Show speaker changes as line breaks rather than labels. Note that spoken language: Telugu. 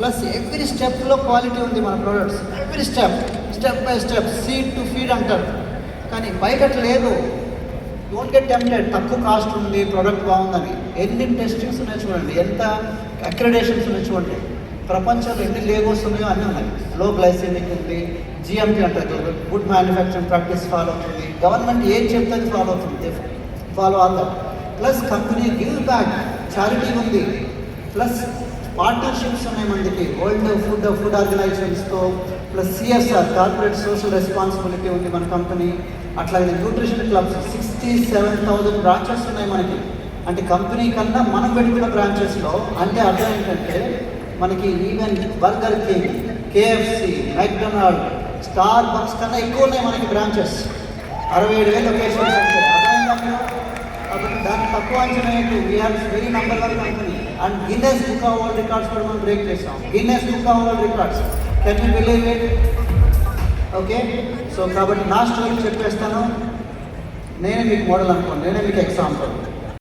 ప్లస్ ఎవ్రీ స్టెప్లో క్వాలిటీ ఉంది మన products. Every step by step, seed to feed అంటారు. కానీ బయట లేదు. Don't get tempted. తక్కువ కాస్ట్ ఉంది, ప్రోడక్ట్ బాగుందని. ఎన్ని టెస్టింగ్స్ ఉన్నాయో చూడండి, ఎంత అక్రిడేషన్స్ ఉన్నాయో చూడండి. ప్రపంచంలో ఎన్ని లేబోస్ ఉన్నాయో అన్నీ ఉన్నాయి. లో గ్లైసెమిక్ ఉంది, జిఎంటీ అంటారు, గుడ్ మ్యానుఫ్యాక్చరింగ్ ప్రాక్టీస్ ఫాలో అవుతుంది. గవర్నమెంట్ ఏం చెప్తుంది ఫాలో అవుతుంది, ఫాలో అవుతారు. Plus company give back, charity ఉంది. ప్లస్ పార్ట్నర్షిప్స్ ఉన్నాయి మనకి వరల్డ్ ఫుడ్ ఆర్గనైజేషన్స్తో. Plus CSR, corporate social responsibility ఉంది మన కంపెనీ. అట్లాగే న్యూట్రిషన్ క్లబ్స్ 67,000 బ్రాంచెస్ ఉన్నాయి మనకి. అంటే కంపెనీ కన్నా మనం పెట్టుకున్న బ్రాంచెస్లో, అంటే అర్థం ఏంటంటే మనకి even Burger King, KFC, McDonald, Starbucks కన్నా ఎక్కువ ఉన్నాయి మనకి బ్రాంచెస్. 67,000 లొకేషన్స్ అంటే అర్థమైందా? కాబట్టి దాన్ని తక్కువ అంచనా ఏంటి? We are very number 1 company. And Guinness book of world records కూడా మనం బ్రేక్ చేస్తాం. Guinness book of world records, can you believe it? Okay, so కాబట్టి నా స్టోరీ చెప్పేస్తాను. నేనే మీకు మోడల్ అనుకోండి, నేనే మీకు ఎగ్జాంపుల్.